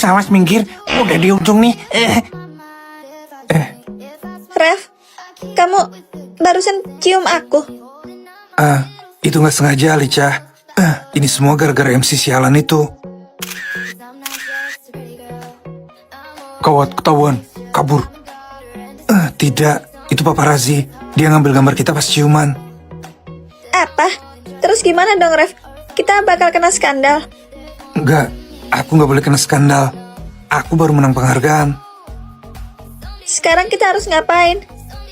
Awas minggir, udah di ujung nih. Ref, kamu barusan cium aku. Itu nggak sengaja, Alica. Ini semua gara-gara MC sialan itu. Kawat ketahuan, kabur. Tidak, itu paparazi. Dia ngambil gambar kita pas ciuman. Apa? Terus gimana dong, Ref? Kita bakal kena skandal. Enggak, aku nggak boleh kena skandal. Aku baru menang penghargaan. Sekarang kita harus ngapain?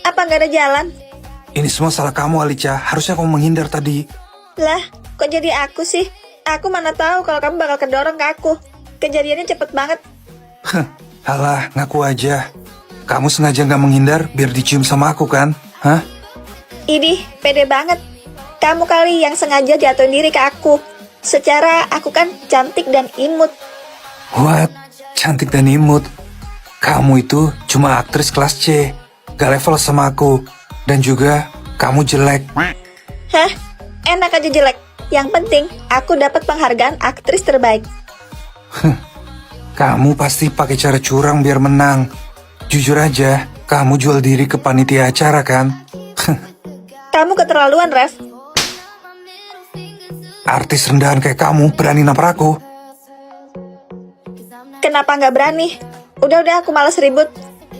Apa nggak ada jalan? Ini semua salah kamu, Alica. Harusnya kamu menghindar tadi. Lah, kok jadi aku sih? Aku mana tahu kalau kamu bakal kedorong ke aku. Kejadiannya cepet banget. Alah, ngaku aja. Kamu sengaja nggak menghindar biar dicium sama aku kan? Hah? Idih, pede banget. Kamu kali yang sengaja jatuhin diri ke aku. Secara aku kan cantik dan imut. What? Cantik dan imut? Kamu itu cuma aktris kelas C. Gak level sama aku. Dan juga kamu jelek. Hah? Enak aja jelek. Yang penting aku dapat penghargaan aktris terbaik. Kamu pasti pakai cara curang biar menang. Jujur aja, kamu jual diri ke panitia acara kan? Kamu keterlaluan, Ref. Artis rendahan kayak kamu berani nampar aku? Kenapa nggak berani? Udah aku malas ribut.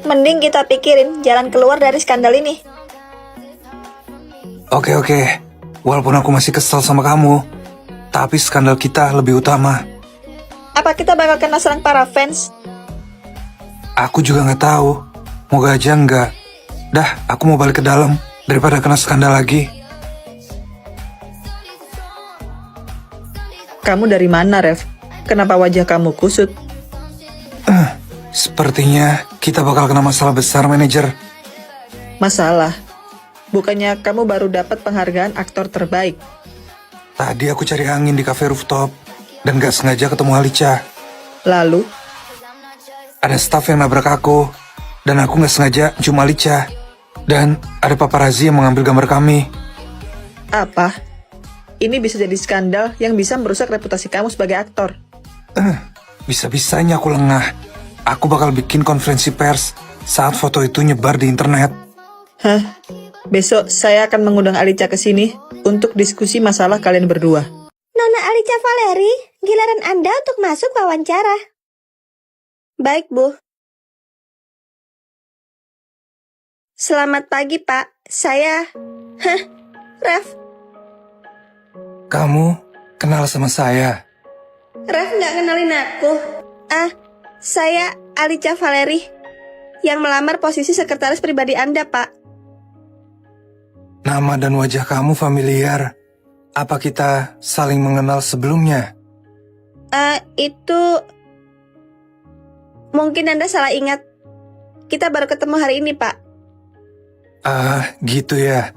Mending kita pikirin jalan keluar dari skandal ini. Oke. Walaupun aku masih kesel sama kamu, tapi skandal kita lebih utama. Apa kita bakal kena serang para fans? Aku juga nggak tahu. Moga aja enggak. Dah, aku mau balik ke dalam daripada kena skandal lagi. Kamu dari mana, Ref? Kenapa wajah kamu kusut? Sepertinya kita bakal kena masalah besar, manajer. Masalah? Bukannya kamu baru dapat penghargaan aktor terbaik? Tadi aku cari angin di cafe rooftop dan gak sengaja ketemu Alica. Lalu? Ada staff yang nabrak aku dan aku gak sengaja cium Alica. Dan ada paparazzi yang mengambil gambar kami. Apa? Ini bisa jadi skandal yang bisa merusak reputasi kamu sebagai aktor. Bisa-bisanya aku lengah. Aku bakal bikin konferensi pers saat foto itu nyebar di internet. Hah? Besok saya akan mengundang Alica ke sini untuk diskusi masalah kalian berdua. Nona Alica Valeri, giliran Anda untuk masuk wawancara. Baik, Bu. Selamat pagi, Pak. Saya... Ref. Kamu kenal sama saya? Ref nggak kenalin aku. Saya Alica Valeri, yang melamar posisi sekretaris pribadi Anda, Pak. Nama dan wajah kamu familiar. Apa kita saling mengenal sebelumnya? Itu... Mungkin Anda salah ingat. Kita baru ketemu hari ini, Pak. Gitu ya.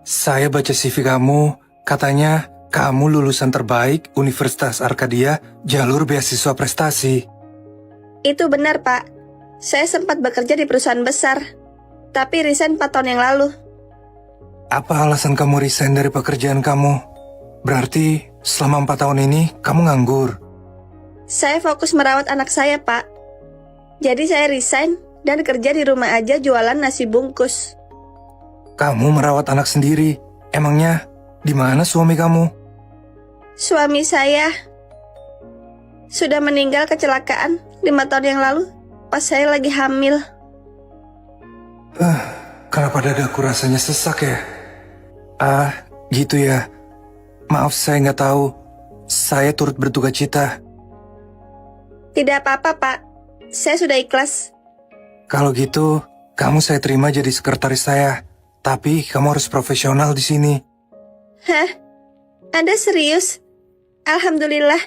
Saya baca CV kamu, katanya kamu lulusan terbaik Universitas Arkadia, jalur beasiswa prestasi. Itu benar, Pak. Saya sempat bekerja di perusahaan besar, tapi resign 4 tahun yang lalu. Apa alasan kamu resign dari pekerjaan kamu? Berarti selama 4 tahun ini kamu nganggur. Saya fokus merawat anak saya, Pak. Jadi saya resign dan kerja di rumah aja jualan nasi bungkus. Kamu merawat anak sendiri. Emangnya di mana suami kamu? Suami saya sudah meninggal kecelakaan 5 tahun yang lalu pas saya lagi hamil. Kenapa dadaku rasanya sesak ya? Gitu ya. Maaf saya nggak tahu. Saya turut berduka cita. Tidak apa-apa, Pak. Saya sudah ikhlas. Kalau gitu, kamu saya terima jadi sekretaris saya. Tapi kamu harus profesional di sini. Hah? Anda serius? Alhamdulillah.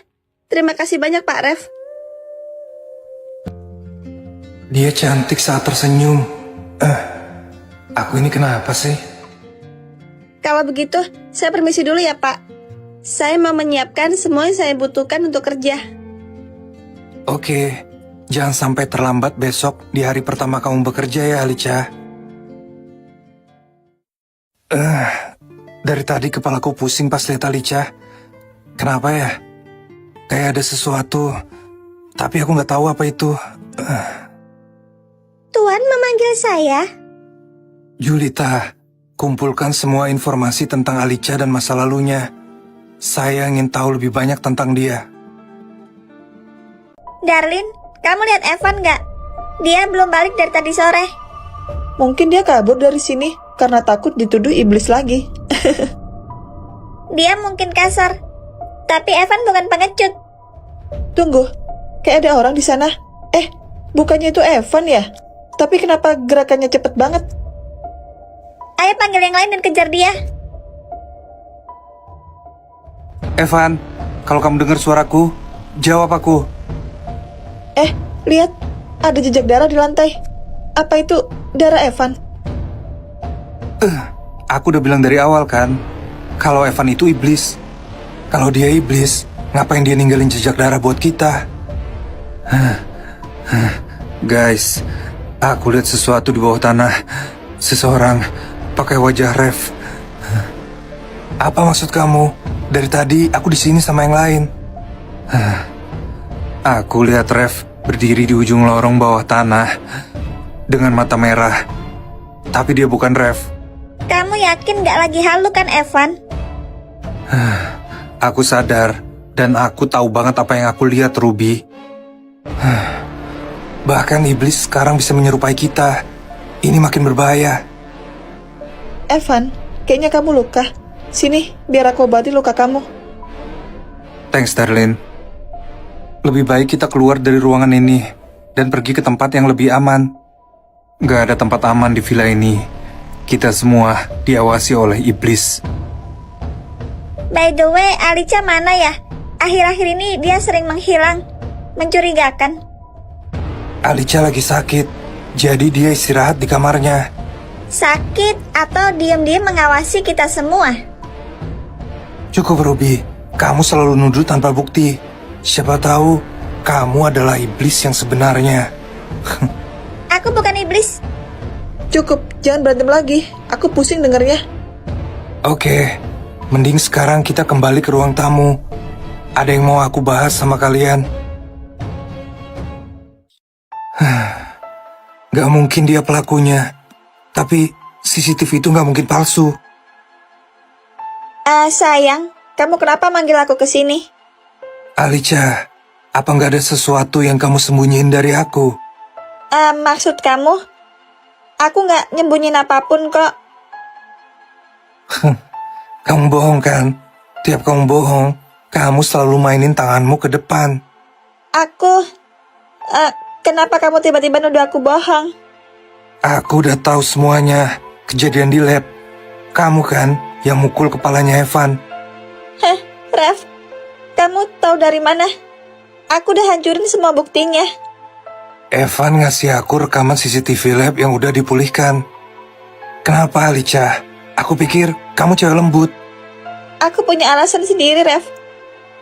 Terima kasih banyak, Pak Ref. Dia cantik saat tersenyum. Aku ini kenapa sih? Kalau begitu, saya permisi dulu ya, Pak. Saya mau menyiapkan semua yang saya butuhkan untuk kerja. Oke, jangan sampai terlambat besok di hari pertama kamu bekerja ya, Alica. Dari tadi kepalaku pusing pas lihat Alica. Kenapa ya? Kayak ada sesuatu tapi aku nggak tahu apa itu. Tuan memanggil saya? Julita, kumpulkan semua informasi tentang Alicia dan masa lalunya. Saya ingin tahu lebih banyak tentang dia. Darlin, kamu lihat Evan nggak? Dia belum balik dari tadi sore. Mungkin dia kabur dari sini karena takut dituduh iblis lagi. Dia mungkin kasar, tapi Evan bukan pengecut. Tunggu, kayak ada orang di sana. Bukannya itu Evan ya? Tapi kenapa gerakannya cepet banget? Ayo panggil yang lain dan kejar dia. Evan, kalau kamu dengar suaraku, jawab aku. Lihat, ada jejak darah di lantai. Apa itu darah Evan? Aku udah bilang dari awal kan, kalau Evan itu iblis. Kalau dia iblis, ngapain dia ninggalin jejak darah buat kita? Guys, aku lihat sesuatu di bawah tanah. Seseorang pakai wajah Rev. Apa maksud kamu? Dari tadi aku di sini sama yang lain. Aku lihat Rev berdiri di ujung lorong bawah tanah dengan mata merah. Tapi dia bukan Rev. Kamu yakin gak lagi halu kan, Evan? Aku sadar dan aku tahu banget apa yang aku lihat, Ruby. Bahkan iblis sekarang bisa menyerupai kita. Ini makin berbahaya. Evan, kayaknya kamu luka. Sini, biar aku obati luka kamu. Thanks, Darlin. Lebih baik kita keluar dari ruangan ini dan pergi ke tempat yang lebih aman. Gak ada tempat aman di villa ini. Kita semua diawasi oleh iblis. By the way, Alicia mana ya? Akhir-akhir ini dia sering menghilang. Mencurigakan. Alicia lagi sakit, jadi dia istirahat di kamarnya. Sakit atau diam-diam mengawasi kita semua? Cukup, Ruby. Kamu selalu nuduh tanpa bukti. Siapa tahu kamu adalah iblis yang sebenarnya. Aku bukan iblis. Cukup, jangan berantem lagi. Aku pusing dengarnya. Oke, mending sekarang kita kembali ke ruang tamu. Ada yang mau aku bahas sama kalian? Gak mungkin dia pelakunya. Tapi CCTV itu gak mungkin palsu. Sayang, kamu kenapa manggil aku ke sini? Alicia, apa gak ada sesuatu yang kamu sembunyiin dari aku? Maksud kamu? Aku gak nyembunyiin apapun kok. Kamu bohong kan? Tiap kamu bohong, kamu selalu mainin tanganmu ke depan. Kenapa kamu tiba-tiba nuduh aku bohong? Aku udah tahu semuanya. Kejadian di lab. Kamu kan yang mukul kepalanya Evan. Rev, kamu tahu dari mana? Aku udah hancurin semua buktinya. Evan ngasih aku rekaman CCTV lab yang udah dipulihkan. Kenapa, Alicia? Aku pikir kamu cewek lembut. Aku punya alasan sendiri, Rev.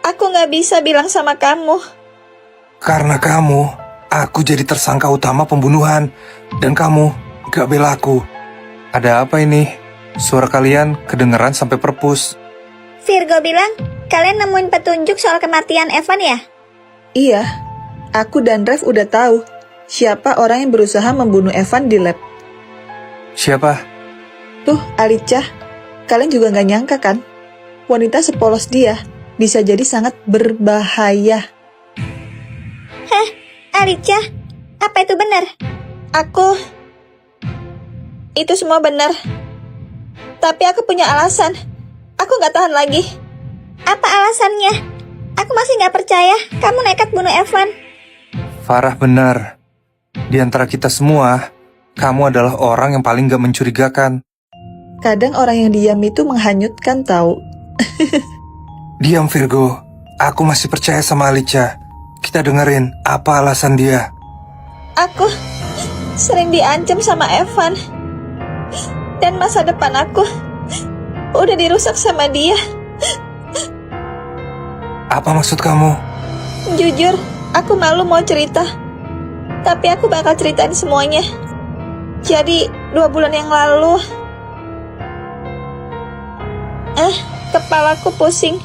Aku gak bisa bilang sama kamu. Karena kamu, aku jadi tersangka utama pembunuhan. Dan kamu gak bela aku. Ada apa ini? Suara kalian kedengeran sampai perpus. Virgo bilang, kalian nemuin petunjuk soal kematian Evan ya? Iya, aku dan Rev udah tahu siapa orang yang berusaha membunuh Evan di lab. Siapa? Tuh, Alicia, kalian juga gak nyangka kan? Wanita sepolos dia bisa jadi sangat berbahaya. Alicia, apa itu benar? Itu semua benar. Tapi aku punya alasan. Aku gak tahan lagi. Apa alasannya? Aku masih gak percaya kamu nekat bunuh Evan. Farah benar. Di antara kita semua, kamu adalah orang yang paling gak mencurigakan. Kadang orang yang diam itu menghanyutkan tahu. Diam, Virgo. Aku masih percaya sama Alicia. Kita dengerin apa alasan dia. Aku sering diancam sama Evan. Dan masa depan aku udah dirusak sama dia. Apa maksud kamu? Jujur, aku malu mau cerita. Tapi aku bakal ceritain semuanya. Jadi, 2 bulan yang lalu, kepalaku pusing.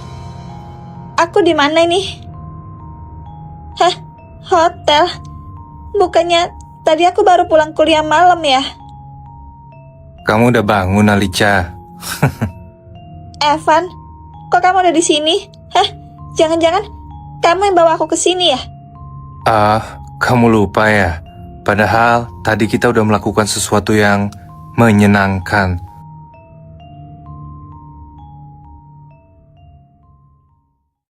Aku di mana ini? Hotel? Bukannya tadi aku baru pulang kuliah malam ya? Kamu udah bangun, Alicia? Evan, kok kamu ada di sini? Hah? Jangan-jangan kamu yang bawa aku ke sini ya? Kamu lupa ya? Padahal tadi kita udah melakukan sesuatu yang menyenangkan.